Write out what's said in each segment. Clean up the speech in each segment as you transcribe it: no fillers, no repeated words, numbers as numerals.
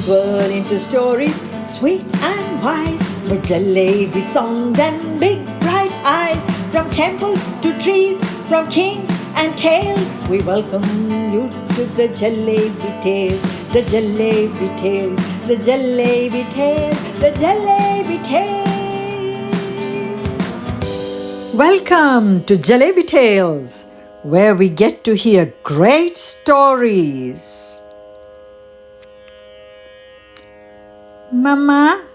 swirl into stories, sweet and wise, with jalebi songs and big bright eyes. From temples to trees, from kings and tales, we welcome you to the Jalebi Tales, the Jalebi Tales, the Jalebi Tales, the Jalebi Tales. Welcome to Jalebi Tales, where we get to hear great stories. Mama,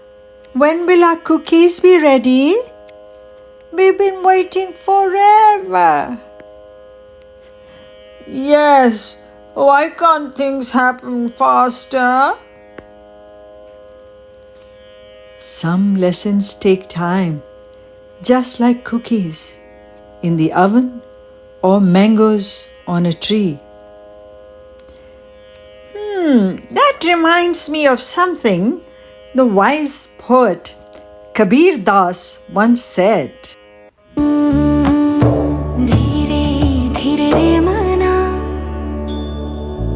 when will our cookies be ready? We've been waiting forever. Yes, why can't things happen faster? Some lessons take time, just like cookies in the oven or mangoes on a tree. That reminds me of something the wise poet Kabir Das once said.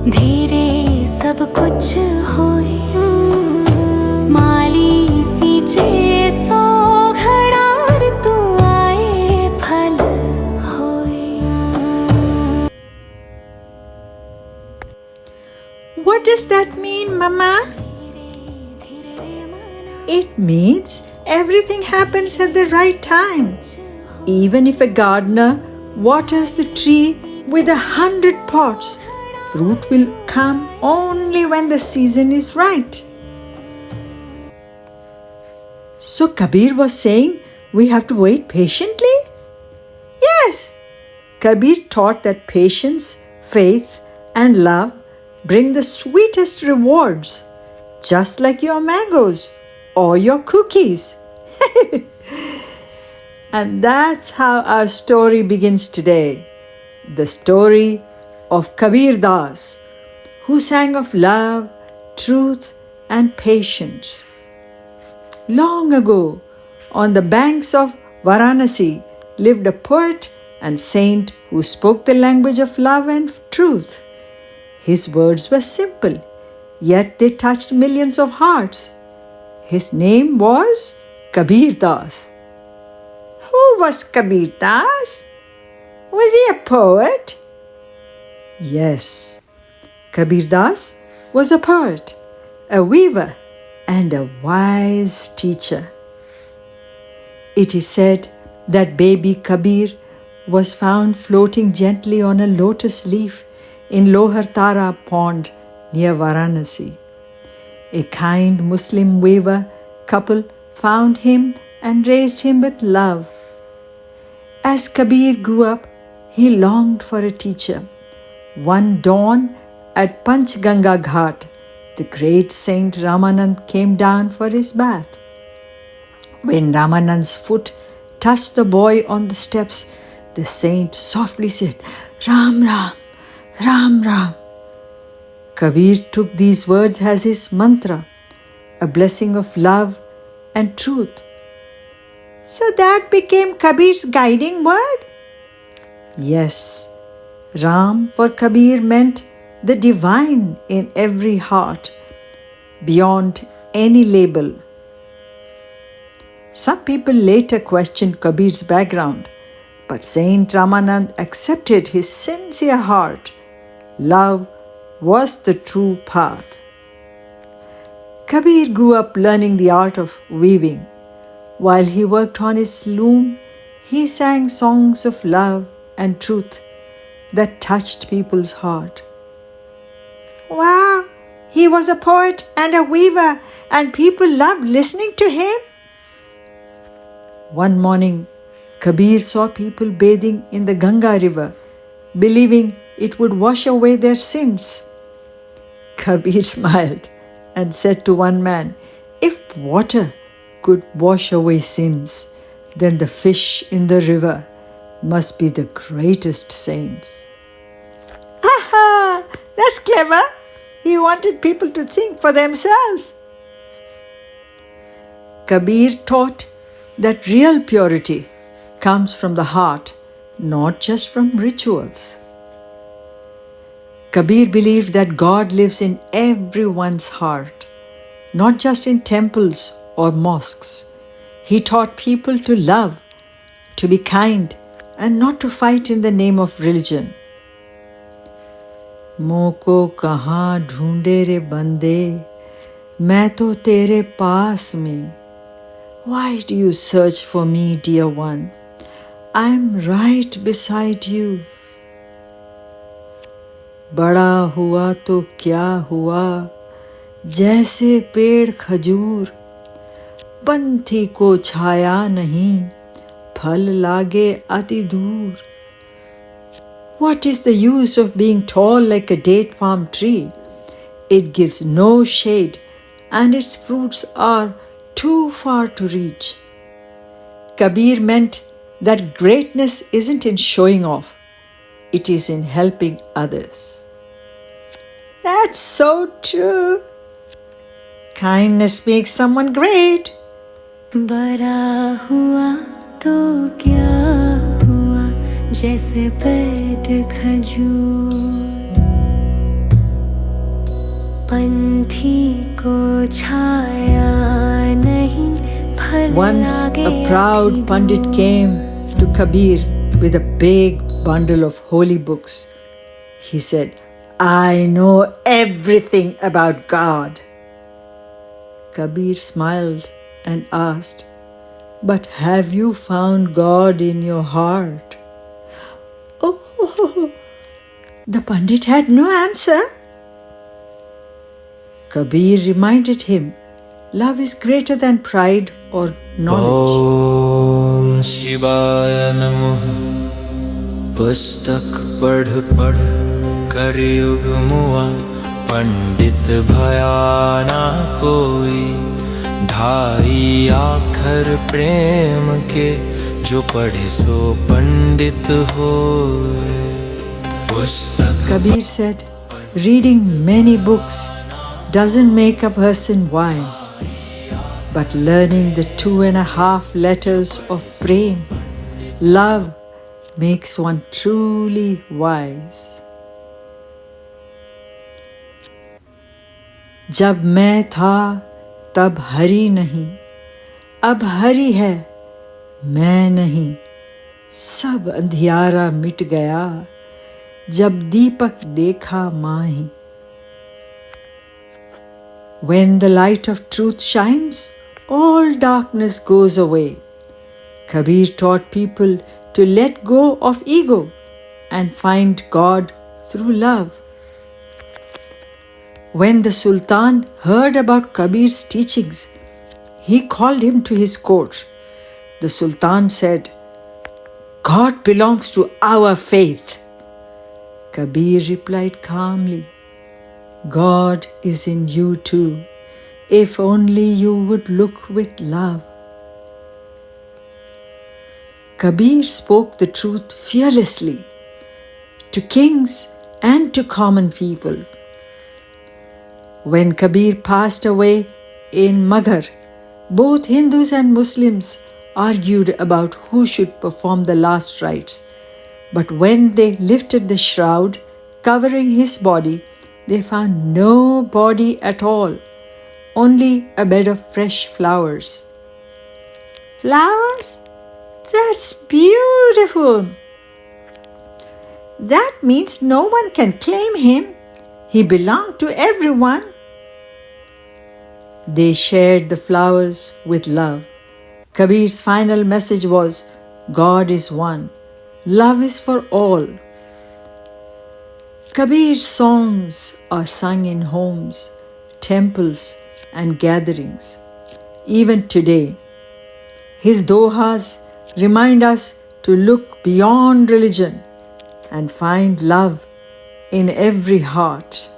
धीरे सब कुछ होए माली सींचे सो घड़ार तू आए फल होए. What does that mean, Mama? It means everything happens at the right time. Even if a gardener waters the tree with 100 pots, fruit will come only when the season is right. So Kabir was saying we have to wait patiently? Yes. Kabir taught that patience, faith, and love bring the sweetest rewards, just like your mangoes or your cookies. And that's how our story begins today. The story of Kabir Das, who sang of love, truth, and patience. Long ago, on the banks of Varanasi, lived a poet and saint who spoke the language of love and truth. His words were simple, yet they touched millions of hearts. His name was Kabir Das. Who was Kabir Das? Was he a poet? Yes, Kabir Das was a poet, a weaver, and a wise teacher. It is said that baby Kabir was found floating gently on a lotus leaf in Lohar Tara pond near Varanasi. A kind Muslim weaver couple found him and raised him with love. As Kabir grew up, he longed for a teacher. One dawn at Panchganga Ghat, the great Saint Ramanand came down for his bath. When Ramanand's foot touched the boy on the steps, the saint softly said, "Ram Ram, Ram Ram." Kabir took these words as his mantra, a blessing of love and truth. So that became Kabir's guiding word? Yes. Ram for Kabir meant the divine in every heart, beyond any label. Some people later questioned Kabir's background, but Saint Ramanand accepted his sincere heart. Love was the true path. Kabir grew up learning the art of weaving. While he worked on his loom, he sang songs of love and truth that touched people's heart. Wow, he was a poet and a weaver, and people loved listening to him. One morning, Kabir saw people bathing in the Ganga river, believing it would wash away their sins. Kabir smiled and said to one man, "If water could wash away sins, then the fish in the river must be the greatest saints." Aha! That's clever. He wanted people to think for themselves. Kabir taught that real purity comes from the heart, not just from rituals. Kabir believed that God lives in everyone's heart. not just in temples or mosques. He taught people to love, to be kind, and not to fight in the name of religion. Moko kahan dhoonde re bande, main to tere paas mein. Why do you search for me, dear one? I'm right beside you. बड़ा हुआ तो क्या हुआ, जैसे पेड़ खजूर, पंथी को छाया नहीं, फल लागे अति दूर. What is the use of being tall like a date palm tree? It gives no shade and its fruits are too far to reach. Kabir meant that greatness isn't in showing off, it is in helping others. That's so true. Kindness makes someone great. बड़ा हुआ तो क्या हुआ, जैसे पेड़ खजूर, पंथी को छाया नहीं, फल Once लागे a proud अति Pandit दूर. came to Kabir with a big bundle of holy books. He said, I know everything about God. Kabir smiled and asked, but have you found God in your heart? Oh, the Pandit had no answer. Kabir reminded him, love is greater than pride or knowledge. Om Shivaya Namaha. पुस्तक पढ़ पढ़ कर युग मुआ, पंडित भया ना कोई, ढाई आखर प्रेम के, जो पढ़े सो पंडित होए. Kabir said, reading many books doesn't make a person wise, but learning the 2.5 letters of prem, love, makes one truly wise. जब मैं था तब हरि नहीं, अब हरि है मैं नहीं, सब अंधियारा मिट गया, जब दीपक देखा माही. When the light of truth shines, all darkness goes away. Kabir taught people to let go of ego and find God through love. When the Sultan heard about Kabir's teachings, he called him to his court. The Sultan said, God belongs to our faith. Kabir replied calmly, God is in you too, if only you would look with love. Kabir spoke the truth fearlessly to kings and to common people. When Kabir passed away in Maghar, both Hindus and Muslims argued about who should perform the last rites. But when they lifted the shroud covering his body, they found no body at all, only a bed of fresh flowers. Flowers? That's beautiful. That means no one can claim him. He belonged to everyone. They shared the flowers with love. Kabir's final message was, God is one. Love is for all. Kabir's songs are sung in homes, temples, and gatherings. Even today, his dohas remind us to look beyond religion and find love in every heart.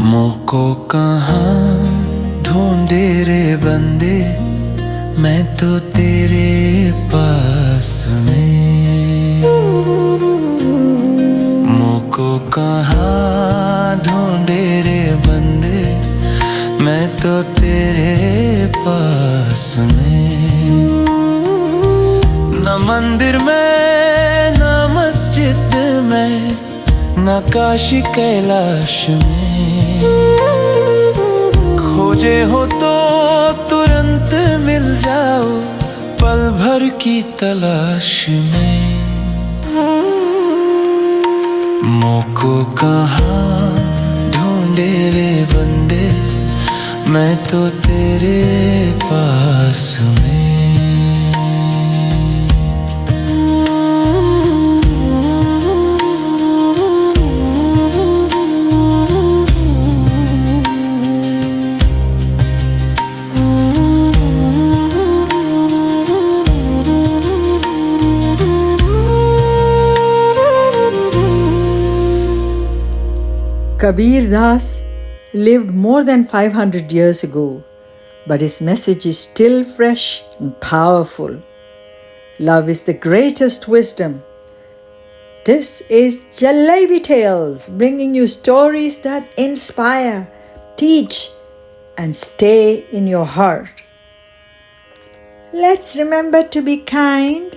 मोको कहाँ ढूंढे रे बंदे, मैं तो तेरे पास पास में। मोको कहाँ ढूंढे रे बंदे, मैं तो तेरे पास में। न मंदिर में न मस्जिद में न काशी कैलाश में, खोजे हो तो तुरंत मिल जाओ पल भर की तलाश में। मोको कहाँ ढूंढे रे बंदे, मैं तो तेरे पास में। Kabir Das lived more than 500 years ago, but his message is still fresh and powerful. Love is the greatest wisdom. This is Jalebi Tales, bringing you stories that inspire, teach, and stay in your heart. Let's remember to be kind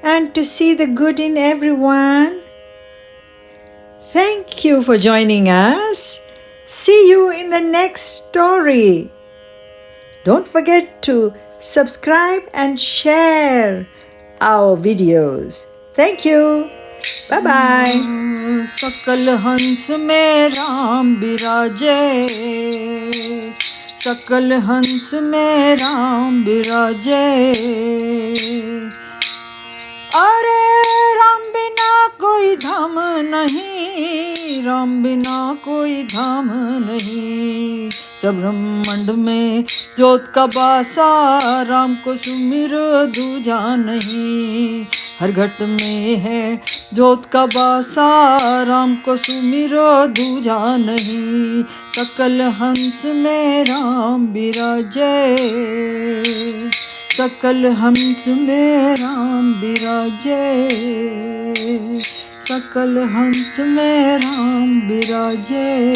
and to see the good in everyone. Thank you for joining us. See you in the next story. Don't forget to subscribe and share our videos. Thank you. Bye-bye. सकल हंस में राम बिराजे, सकल हंस में राम बिराजे। अरे राम बिना कोई धाम नहीं, राम बिना कोई धाम नहीं। सब ब्रह्मांड में ज्योत का बासा, राम को सुमिर दूजा नहीं। हर घट में है ज्योत का बासा, राम को सुमिर दूजा नहीं। सकल हंस में राम बिराजे, सकल हंस में राम बिराजे, सकल हंस में राम बिराजे।